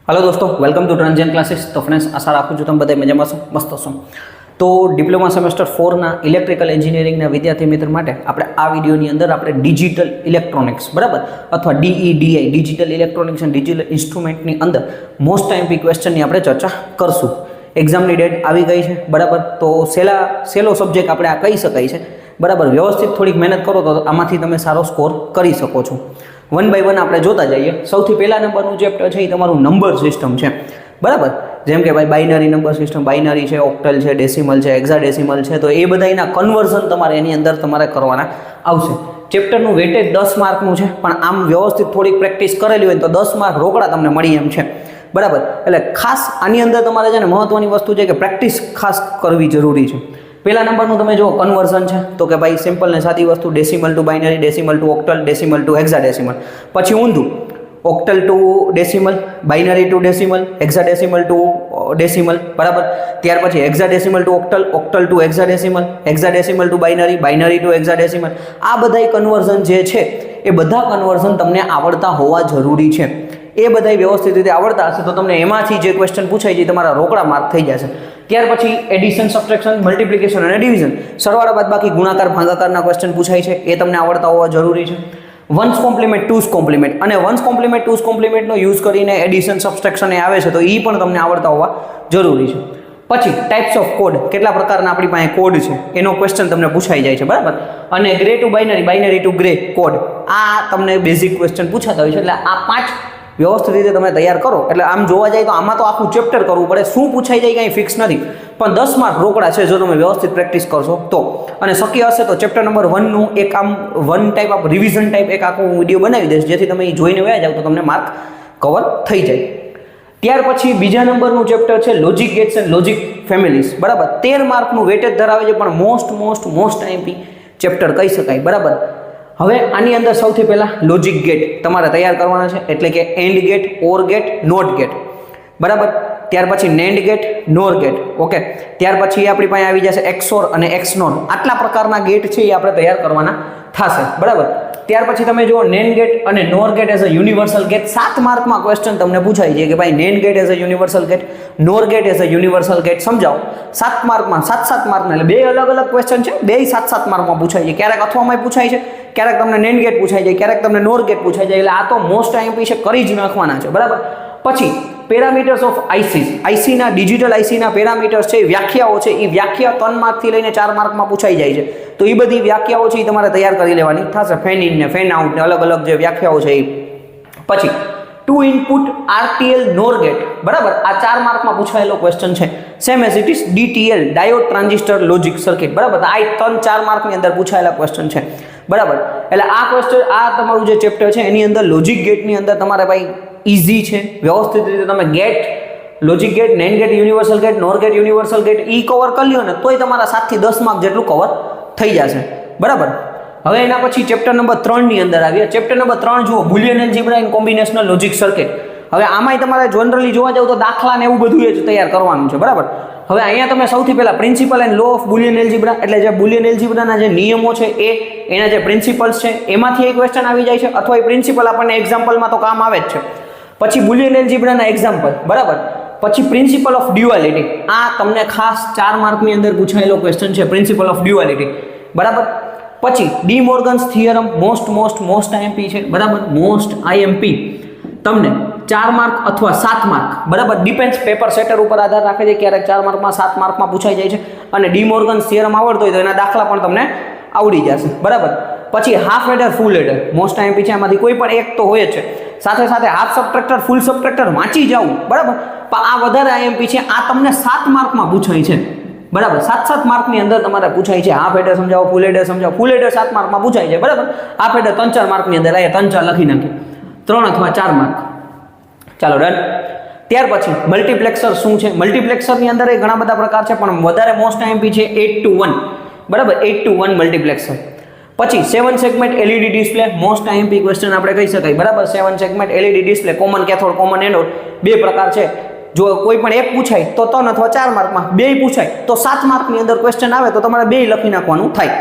Hello दोस्तों, welcome to transient classes. तो friends, आशा राखું છું તમે બધા મજામાં છો, મસ્ત છો। તો ડિપ્લોમા સેમેસ્ટર 4 ના ઇલેક્ટ્રિકલ એન્જિનિયરિંગના વિદ્યાર્થી મિત્ર માટે આપણે આ વિડીયોની અંદર આપણે ડિજિટલ ઇલેક્ટ્રોનિક્સ બરાબર અથવા DEDI digital electronics and digital ઇન્સ્ટ્રુમેન્ટની અંદર મોસ્ટ ટાઈમ ક્વેશ્ચનની આપણે ચર્ચા કરશું। એક્ઝામની ડેટ આવી ગઈ છે બરાબર, તો સેલો સબ્જેક્ટ આપણે આ કહી શકાય છે બરાબર। વ્યવસ્થિત થોડીક મહેનત કરો તો આમાંથી તમે સારો સ્કોર કરી શકો છો। વન બાય વન આપણે જોતા જઈએ। સૌથી પહેલા નંબરનું ચેપ્ટર છે એ તમારું નંબર સિસ્ટમ છે બરાબર। જેમ કે ભાઈ બાઇનરી નંબર સિસ્ટમ, બાઇનરી છે, ઓક્ટલ છે, ડેસિમલ છે, હેક્સાડેસિમલ છે, તો એ બધાના કન્વર્ઝન તમારે એની અંદર તમારે કરવાના આવશે। ચેપ્ટરનું વેટેજ 10 માર્કનું છે, પણ આમ વ્યવસ્થિત થોડીક પ્રેક્ટિસ કરેલી હોય તો 10 માર્ક રોકડા તમને મળી એમ છે બરાબર। એટલે ખાસ આની અંદર તમારે છે ને મહત્વની વસ્તુ છે કે પ્રેક્ટિસ ખાસ કરવી જરૂરી છે। પહેલા નંબરનું તમે જો કન્વર્ઝન છે તો કે ભાઈ સિમ્પલ ને સાદી વસ્તુ, decimal to binary, decimal to octal, decimal to hexadecimal, પછી ઊંધું octal to decimal, binary to decimal, hexadecimal to decimal બરાબર। ત્યાર પછી hexadecimal to octal, octal to hexadecimal, hexadecimal to binary, binary to hexadecimal. આ બધાય કન્વર્ઝન જે છે એ બધા કન્વર્ઝન તમને આવડતા હોવા જરૂરી છે। એ બધા વ્યવસ્થિત રીતે આવડતા હશે તો તમને એમાંથી જે ક્વેશ્ચન પૂછાય છે તમારા રોકડા માર્ક થઈ જશે। ત્યાર પછી એડિશન, સબટ્રેક્શન, મલ્ટિપ્લિકેશન અને ડિવિઝન, સરવાળા બાદબાકી, ગુણાકાર, ભાગાકારના ક્વેશ્ચન પૂછાય છે, એ તમને આવડતા હોવા જરૂરી છે। વન્સ કોમ્પ્લિમેન્ટ, ટુસ કોમ્પ્લિમેન્ટ અને વન્સ કોમ્પ્લિમેન્ટ, ટુસ કોમ્પ્લિમેન્ટનો યુઝ કરીને એડિશન, સબટ્રેક્શન એ આવે છે તો એ પણ તમને આવડતા હોવા જરૂરી છે। પછી ટાઈપ્સ ઓફ કોડ, કેટલા પ્રકારના આપણી પાસે કોડ છે એનો ક્વેશ્ચન તમને પૂછાઈ જાય છે બરાબર। અને Gray to binary, binary to Gray code, આ તમને બેઝિક ક્વેશ્ચન પૂછાતા હોય છે। એટલે આ 5 વ્યવસ્થિત રીતે તમે તૈયાર કરો એટલે આમ જોવા જાય તો આમાં તો આખું ચેપ્ટર કરવું પડે, શું પૂછાઈ જાય કંઈ ફિક્સ નથી, પણ 10 માર્ક રોકડા છે જો તમે વ્યવસ્થિત પ્રેક્ટિસ કરશો તો। અને શક્ય હશે તો ચેપ્ટર નંબર 1નું એક આમ one type of revision type એક આખો વિડીયો બનાવી દઈશ, જેથી તમે જોઈને વયા જાવ તો તમને માર્ક કવર થઈ જાય। ત્યાર પછી બીજા નંબરનું ચેપ્ટર છે logic gates and logic families બરાબર। 13 માર્કનું વેટેજ ધરાવે છે, પણ મોસ્ટ આઈએમપી ચેપ્ટર કહી શકાય બરાબર। હવે આની અંદર સૌથી પહેલાં લોજિક ગેટ તમારે તૈયાર કરવાના છે, એટલે કે and gate, or gate, not gate બરાબર। ત્યાર પછી નેન્ડ ગેટ, નોર ગેટ, ઓકે। ત્યાર પછી આપણી પાસે આવી જશે એક્સોર અને એક્સનોર, આટલા પ્રકારના ગેટ છે એ આપણે તૈયાર કરવાના થશે બરાબર। ત્યાર પછી તમે જુઓ નેન્ડ ગેટ અને NOR gate as a universal gate, 7 માર્કમાં ક્વેશ્ચન તમને પૂછાય છે કે ભાઈ NAND gate as a universal gate, નોર gate as a universal gate સમજાવો। 7 માર્કમાં 7 માર્કના, એટલે બે અલગ ક્વેશ્ચન છે, બે 7 માર્કમાં પૂછાય છે। ક્યારેક અથવામાં પૂછાય છે, ક્યારેક તમને નેન્ડ ગેટ પૂછાય જાય, ક્યારેક તમને નોર ગેટ પૂછાય જાય, એટલે આ તો મોસ્ટ આઈએમપી છે, કરી જ નાખવાના છે બરાબર। પછી પેરામીટર્સ ઓફ આઈસીના ડિજિટલ આઈસીના પેરામીટર્સ છે, વ્યાખ્યાઓ છે, એ વ્યાખ્યા 3 માર્કથી લઈને 4 માર્કમાં પૂછાઈ જાય છે, તો એ બધી વ્યાખ્યાઓ છે એ તમારે તૈયાર કરી લેવાની થશે। ફેન ઇન ને ફેન આઉટ ને અલગ જે વ્યાખ્યાઓ છે એ। પછી 2 ઇનપુટ RTL નોર ગેટ બરાબર, આ 4 માર્કમાં પૂછાયેલો ક્વેશ્ચન છે। Same as it is DTL diode transistor logic circuit બરાબર, આ 3-4 માર્કની અંદર પૂછાયેલા ક્વેશ્ચન છે બરાબર। એટલે આ ક્વેશ્ચન, આ તમારું જે ચેપ્ટર છે એની અંદર લોજિક ગેટની અંદર તમારે ભાઈ ઇઝી છે, વ્યવસ્થિત રીતે તમે gate, logic gate, NAND gate, universal gate, નોર gate, universal gate ઈ કવર કરી લ્યો ને તોય તમારા 7 થી 10 માર્ક જેટલું કવર થઈ જશે બરાબર। હવે એના પછી ચેપ્ટર નંબર 3 ની અંદર આવીએ। ચેપ્ટર નંબર 3 જુઓ, Boolean algebra in combinational logic circuit. હવે આમાંય તમારે જનરલી જોવા જાવ તો દાખલા ને એવું બધું જ તૈયાર કરવાનું છે બરાબર। હવે અહીંયા તમે સૌથી પહેલા principle and law of Boolean algebra, એટલે જે બુલિયન એલ્જીબ્રાના જે નિયમો છે એના જે પ્રિન્સિપલ્સ છે એમાંથી એક ક્વેશ્ચન આવી જાય છે, અથવા એ પ્રિન્સિપલ આપણને એક્ઝામ્પલમાં તો કામ આવે જ છે। પછી બુલિયન એલ્જીબ્રાના એક્ઝામ્પલ બરાબર। પછી પ્રિન્સિપલ ઓફ ડ્યુઆલિટી, આ તમને ખાસ 4 માર્કની અંદર પૂછાયેલો ક્વેશ્ચન છે, પ્રિન્સિપલ ઓફ ડ્યુઆલિટી બરાબર। પછી D Morgan's theorem, most IMP છે બરાબર, મોસ્ટ આઈએમપી તમને 4 માર્ક અથવા 7 માર્ક બરાબર, ડિપેન્ડ્સ પેપર સેટર ઉપર આધાર રાખે છે, ક્યારેક 4 માર્કમાં 7 માર્કમાં પૂછાઈ જાય છે। અને ડી મોર્ગન્સ થિયરમ આવડતો હોય તો એના દાખલા પણ તમને આવડી જશે બરાબર। પછી હાફ એડર, ફૂલ એડર, મોસ્ટ આઈએમપી છે, આમાંથી કોઈ પણ એક તો હોય જ છે। સાથે હાફ સબટ્રેક્ટર, ફૂલ સબટ્રેક્ટર વાંચી જાવું બરાબર, પણ આ વધારે આઈએમપી છે, આ તમને 7 માર્કમાં પૂછાય છે બરાબર। 7 માર્કની અંદર તમારે પૂછાય છે। હાફ એડર સમજાવો, ફૂલ એડર સમજાવો, ફૂલ એડર 7 માર્કમાં પૂછાય છે બરાબર। હાફ એડર 3-4 માર્કની અંદર, અહીંયા 3-4 લખી નાખીએ, 3 અથવા 4 માર્ક, ચાલો ડન। ત્યાર પછી મલ્ટીપ્લેક્સર શું છે? મલ્ટીપ્લેક્સરની અંદર ઘણા બધા પ્રકાર છે, પણ વધારે મોસ્ટ આઈએમપી છે 8 to 1 બરાબર, 8 to 1 મલ્ટીપ્લેક્સર। પછી 7 segment LED display, most IMP question આપણે કહી શકાય બરાબર। 7 segment LED display, common cathode, common anode, બે પ્રકાર છે। જો કોઈ પણ એક પૂછાય તો 3 અથવા 4 માર્કમાં, બે પૂછાય તો 7 માર્કની અંદર ક્વેશ્ચન આવે તો તમારે બે લખી નાખવાનું થાય।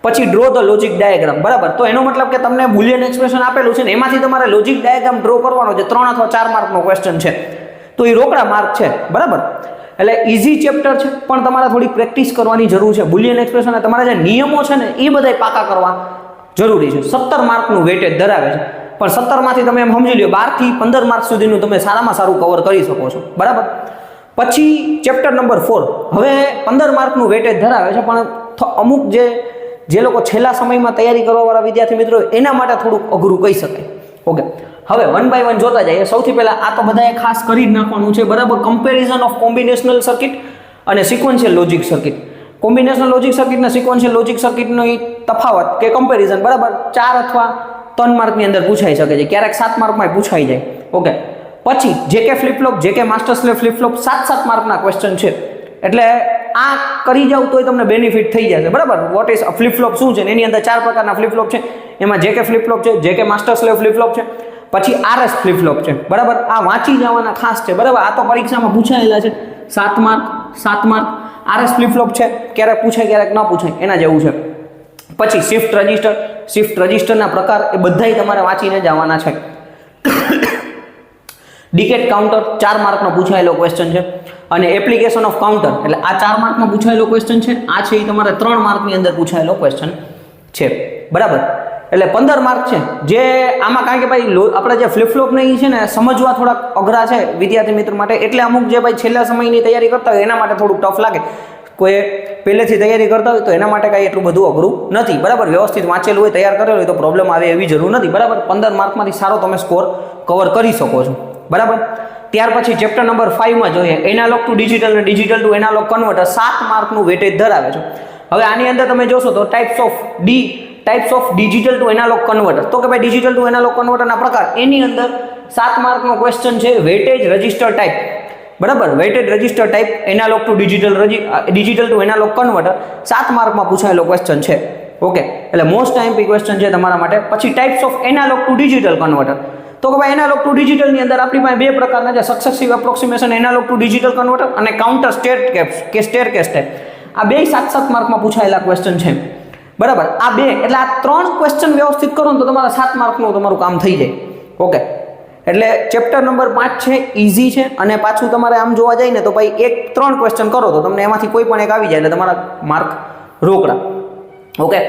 પછી ડ્રો ધ લોજિક ડાયાગ્રામ, બરાબર. તો એનો મતલબ કે તમને બુલિયન એક્સપ્રેશન આપેલું છે ને એમાંથી તમારે લોજિક ડાયાગ્રામ ડ્રો કરવાનો છે. 3 અથવા 4 માર્કનો ક્વેશ્ચન છે, તો એ રોકડા માર્ક છે, બરાબર. એટલે ઇઝી ચેપ્ટર છે, પણ તમારે થોડી પ્રેક્ટિસ કરવાની જરૂર છે. બુલિયન એક્સપ્રેશન તમારા જે નિયમો છે ને એ બધા પાકા કરવા જરૂરી છે. 17 માર્કનું વેટેજ ધરાવે છે, પણ 17 માંથી તમે એમ સમજી લો 12 થી 15 માર્ક સુધીનું તમે સારામાં સારું કવર કરી શકો છો, બરાબર. પછી ચેપ્ટર નંબર 4 હવે 15 માર્કનું વેટેજ ધરાવે છે, પણ અમુક જે લોકો છેલ્લા સમયમાં તૈયારી કરવાવાળા વિદ્યાર્થી મિત્રો એના માટે થોડુંક અઘરું કહી શકાય. ઓકે, હવે 1 બાય 1 જોતા જઈએ. સૌથી પહેલા આ તો બધાએ ખાસ કરી જ નાખવાનું છે, બરાબર. કમ્પેરિઝન ઓફ કોમ્બિનેશનલ સર્કિટ અને sequential logic circuit. Combinational logic circuit અને સિક્વન્શિયલ લોજિક સર્કિટનો તફાવત કે કમ્પેરિઝન, બરાબર, 4 અથવા 3 માર્કની અંદર પૂછાઈ શકે છે, ક્યારેક 7 માર્કમાં પૂછાઈ જાય. ઓકે, પછી જેકે ફ્લિપફ્લોપ, જેકે માસ્ટર સ્લેવ ફ્લિપફ્લોપ 7-7 માર્કના ક્વેશ્ચન છે. એટલે આ કરી જાવ તોય તમને બેનિફિટ થઈ જશે, બરાબર. વોટ ઇઝ ફ્લિપફ્લોપ શું છે, એની અંદર 4 પ્રકારના ફ્લિપફ્લોપ છે. એમાં જેકે ફ્લિપફ્લોપ છે, જેકે માસ્ટર સ્લેવ ફ્લિપફ્લોપ છે, પછી આરએસ ફ્લિપફ્લોપ છે, બરાબર. આ વાંચી જવાના ખાસ છે, બરાબર. આ તો પરીક્ષામાં પૂછાયેલા છે, 7 માર્ક 7 માર્ક. આરએસ ફ્લિપફ્લોપ છે, ક્યારેક પૂછાય ક્યારેક ન પૂછાય, એના જેવું છે. પછી શિફ્ટ રજિસ્ટરના પ્રકાર એ બધાય તમારે વાંચીને જવાના છે. ડિકેટ કાઉન્ટર 4 માર્કનો પૂછાયેલો ક્વેશ્ચન છે, અને એપ્લિકેશન ઓફ કાઉન્ટર એટલે આ 4 માર્કનો પૂછાયેલો ક્વેશ્ચન છે. આ છે એ તમારે 3 માર્કની અંદર પૂછાયેલો ક્વેશ્ચન છે, બરાબર. એટલે 15 માર્ક છે. જે આમાં કારણ કે ભાઈ આપણે જે ફ્લિપફ્લોપ ને એ છે ને સમજવા થોડાક અઘરા છે વિદ્યાર્થી મિત્ર માટે, એટલે અમુક જે ભાઈ છેલ્લા સમયની તૈયારી કરતા હોય એના માટે થોડુંક ટફ લાગે. કોઈ પહેલેથી તૈયારી કરતા હોય તો એના માટે કાંઈ એટલું બધું અઘરું નથી, બરાબર. વ્યવસ્થિત વાંચેલું હોય, તૈયાર કરેલું હોય તો પ્રોબ્લેમ આવે એવી જરૂર નથી, બરાબર. 15 માર્કમાંથી સારો તમે સ્કોર કવર કરી શકો છો, બરાબર. ત્યાર પછી ચેપ્ટર નંબર 5માં જોઈએ એનાલોગ ટુ ડિજિટલ અને ડિજિટલ ટુ એનાલોગ કન્વર્ટર 7 માર્કનું વેટેજ ધરાવે છે. હવે આની અંદર તમે જોશો તો types of digital to analog converter, તો કે ભાઈ ડિજિટલ ટુ એનાલોગ કન્વર્ટરના પ્રકાર, એની અંદર 7 માર્કનો ક્વેશ્ચન છે વેટેજ રજિસ્ટર ટાઈપ, બરાબર. Weighted register type analog to digital to analog converter 7 માર્કમાં પૂછાયેલો ક્વેશ્ચન છે. ઓકે, એટલે મોસ્ટ આઈએમપી ક્વેશ્ચન છે તમારા માટે. પછી types of analog to digital converter, તો કે ભાઈ એનાલોગ ટુ ડિજિટલની અંદર આપણી પાસે 2 પ્રકારના છે, successive approximation analogue to digital converter અને કાઉન્ટર સ્ટેરકેસ ટાઈપ. આ 2 7-7 માર્કમાં પૂછાયેલા ક્વેશ્ચન છે, બરાબર. આ 2 એટલે આ 3 ક્વેશ્ચન વ્યવસ્થિત કરો ને તો તમારા 7 માર્કનું તમારું કામ થઈ જાય. ઓકે, એટલે ચેપ્ટર નંબર 5 છે, ઇઝી છે, અને પાછું તમારે આમ જોવા જાય ને તો ભાઈ 3 ક્વેશ્ચન કરો તો તમને એમાંથી કોઈ પણ એક આવી જાય એટલે તમારા માર્ક રોકડા. ઓકે,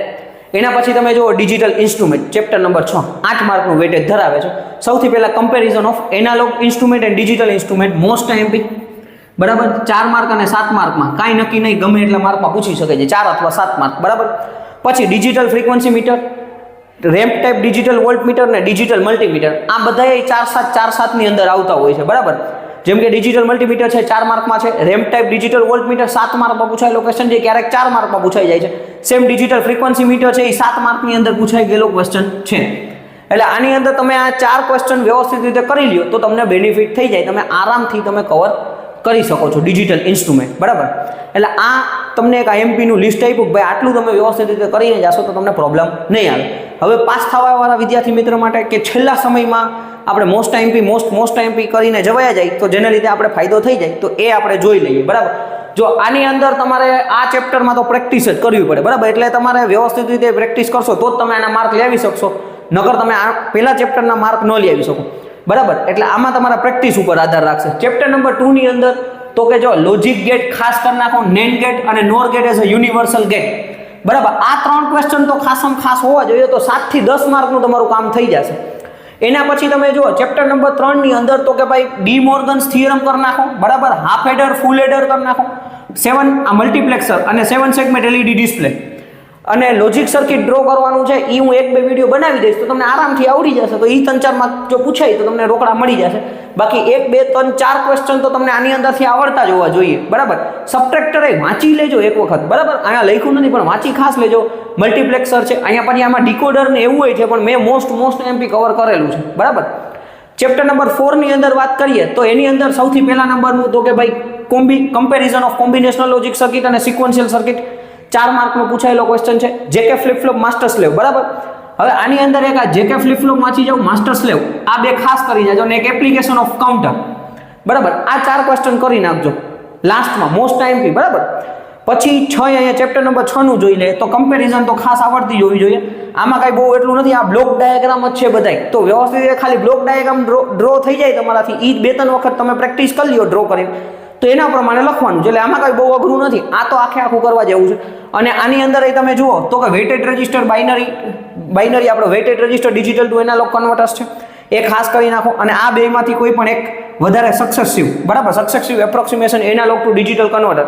એના પછી તમે જુઓ ડિજિટલ ઇન્સ્ટ્રુમેન્ટ ચેપ્ટર નંબર 6 8 માર્કનું વેટેજ ધરાવે છે. સૌથી પહેલા comparison of analog instrument and digital instrument most IMP, બરાબર. 4 માર્ક અને 7 માર્કમાં કાંઈ નક્કી નહીં, ગમે એટલા માર્કમાં પૂછી શકે છે, 4 અથવા 7 માર્ક, બરાબર. પછી digital frequency meter, ramp type digital voltmeter ને ડિજિટલ મલ્ટીમીટર, આ બધાએ 4-7 ની અંદર આવતા હોય છે, બરાબર. જેમ કે ડિજિટલ મલ્ટીમીટર છે 4 માર્કમાં છે, ramp type digital voltmeter 7 માર્કમાં પૂછાયેલો ક્વેશ્ચન છે, ક્યારેક 4 માર્કમાં પૂછાઈ જાય છે. સેમ ડિજિટલ ફ્રીક્વન્સી મીટર છે એ 7 માર્કની અંદર પૂછાઈ ગયેલો ક્વેશ્ચન છે. એટલે આની અંદર તમે આ 4 ક્વેશ્ચન વ્યવસ્થિત રીતે કરી લ્યો તો તમને બેનિફિટ થઈ જાય, તમે આરામથી તમે કવર કરી શકો છો ડિજિટલ ઇન્સ્ટ્રુમેન્ટ, બરાબર. એટલે આ તમને એક આઈએમપીનું લિસ્ટ આપ્યું કે ભાઈ આટલું તમે વ્યવસ્થિત રીતે કરીને જશો તો તમને પ્રોબ્લેમ નહીં આવે. હવે પાસ થવાવાળા વિદ્યાર્થી મિત્રો માટે કે છેલ્લા સમયમાં આપણે મોસ્ટ આઈએમપી કરીને જવાયા જાય તો જેના લીધે આપણે ફાયદો થઈ જાય તો એ આપણે જોઈ લઈએ, બરાબર. જો આની અંદર તમારે આ ચેપ્ટરમાં તો પ્રેક્ટિસ જ કરવી પડે, બરાબર. એટલે તમારે વ્યવસ્થિત રીતે પ્રેક્ટિસ કરશો તો જ તમે આના માર્ક લેવી શકશો, નકર તમે આ પહેલા ચેપ્ટરના માર્ક ન લેવી શકો, બરાબર. એટલે આમાં તમારા પ્રેક્ટિસ ઉપર આધાર રાખશે. ચેપ્ટર નંબર 2 ની અંદર તો કે જો લોજિક ગેટ ખાસ કરી નાખો, નેન્ડ ગેટ અને NOR gate as a universal gate, બરાબર. આ 3 ક્વેશ્ચન તો ખાસ હોવા જોઈએ, તો 7 થી 10 માર્કનું તમારું કામ થઈ જશે. એના પછી તમે જુઓ ચેપ્ટર નંબર 3 ની અંદર તો કે ભાઈ ડી મોર્ગન્સ થિયરમ કરી નાખો, બરાબર. હાફ એડર ફૂલ એડર કરી નાખો, 7 આ મલ્ટીપ્લેક્સર અને 7 સેગમેન્ટ એલઈડી ડિસ્પ્લે અને લોજિક સર્કિટ ડ્રો કરવાનું છે. એ હું 1-2 વિડીયો બનાવી દઈશ તો તમને આરામથી આવડી જશે. તો એ 3-4 માર્ક જો પૂછાય તો તમને રોકડા મળી જશે. બાકી 1, 2, 3, 4 ક્વેશ્ચન તો તમને આની અંદરથી આવડતા જ હોવા જોઈએ, બરાબર. સબટ્રેક્ટર વાંચી લેજો એક વખત, બરાબર. અહીંયા લખ્યું નથી પણ વાંચી ખાસ લેજો. મલ્ટીપ્લેક્સર છે, અહીંયા પછી આમાં ડીકોડર ને એવું હોય છે, પણ મેં મોસ્ટ એમપી કવર કરેલું છે, બરાબર. ચેપ્ટર નંબર 4 ની અંદર વાત કરીએ તો એની અંદર સૌથી પહેલા નંબરનું તો કે ભાઈ comparison of combinational logic circuit અને સિક્વન્શિયલ સર્કિટ 4 માર્કનો પૂછાયેલો ક્વેશ્ચન છે. જેકે ફ્લિપફ્લોપ માસ્ટર સ્લેવ, બરાબર. હવે આની અંદર એક આ જેકે ફ્લિપફ્લોપ વાંચી જાવ, માસ્ટર સ્લેવ, આ 2 ખાસ કરી જાજો, અને એક એપ્લિકેશન ઓફ કાઉન્ટર, બરાબર. આ 4 ક્વેશ્ચન કરી નાખજો લાસ્ટમાં, મોસ્ટ આઈએમપી, બરાબર. પછી 6 અહીંયા ચેપ્ટર નંબર 6 નું જોઈ લે તો કમ્પેરિઝન તો ખાસ આવડતી જ હોવી જોઈએ. આમાં કાંઈ બહુ એટલું નથી, આ બ્લોક ડાયાગ્રામ જ છે બધાય. તો વ્યવસ્થિત ખાલી બ્લોક ડાયાગ્રામ ડ્રો થઈ જાય તમારાથી, એ 2-3 વખત તમે પ્રેક્ટિસ કરી લ્યો ડ્રો કરીને, તો એના પ્રમાણે લખવાનું છે. એટલે આમાં કાંઈ બહુ અઘરું નથી, આ તો આખું કરવા જેવું છે. અને આની અંદર તમે જુઓ તો કે વેટેડ રજિસ્ટર બાઇનરી આપણો weighted register digital to analogue converters છે, એ ખાસ કરી નાખો. અને આ બેમાંથી કોઈ પણ એક વધારે સક્સેસિવ, બરાબર, successive approximation analogue to digital converter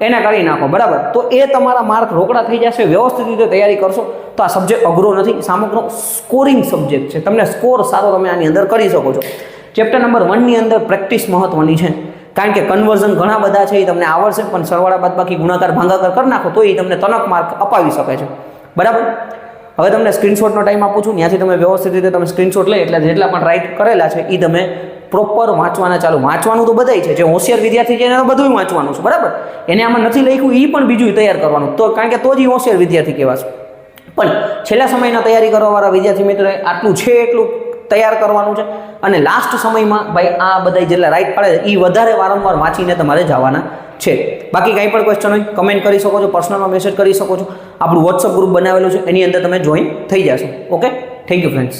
એને કરી નાખો, બરાબર. તો એ તમારા માર્ક રોકડા થઈ જશે. વ્યવસ્થિત રીતે તૈયારી કરશો તો આ સબ્જેક્ટ અઘરો નથી, સમગ્ર સ્કોરિંગ સબ્જેક્ટ છે. તમને સ્કોર સારો તમે આની અંદર કરી શકો છો. ચેપ્ટર નંબર 1 ની અંદર પ્રેક્ટિસ મહત્વની છે, કારણ કે કન્વર્ઝન ઘણા બધા છે, એ તમને આવડશે, પણ સરવાળા બાદબાકી ગુણાકાર ભાગાકાર કરી નાખો તો એ તમને તનક માર્ક અપાવી શકે છે, બરાબર. હવે તમને સ્ક્રીનશોટનો ટાઈમ આપું છું, ત્યાંથી તમે વ્યવસ્થિત રીતે તમે સ્ક્રીનશોટ લઈ એટલે જેટલા પણ રાઇટ કરેલા છે એ તમે પ્રોપર વાંચવાના ચાલુ. વાંચવાનું તો બધાય છે, જે હોશિયાર વિદ્યાર્થી છે એને તો બધું વાંચવાનું છે, બરાબર. એને આમાં નથી લખ્યું એ પણ બીજું તૈયાર કરવાનું, તો કારણ કે તો જ હોશિયાર વિદ્યાર્થી કહેવાશે. પણ છેલ્લા સમયના તૈયારી કરવાવાળા વિદ્યાર્થી મિત્રોએ આટલું છે એટલું તૈયાર કરવાનું છે. અને લાસ્ટ સમયમાં ભાઈ આ બધા જેટલા રાઇટ પાડે છે એ વધારે વારંવાર વાંચીને તમારે જવાના છે. બાકી કંઈ પણ ક્વેશ્ચન હોય કમેન્ટ કરી શકો છો, પર્સનલમાં મેસેજ કરી શકો છો. આપણું વોટ્સઅપ ગ્રુપ બનાવેલું છે, એની અંદર તમે જોઈન થઈ જશો. Okay, thank you friends.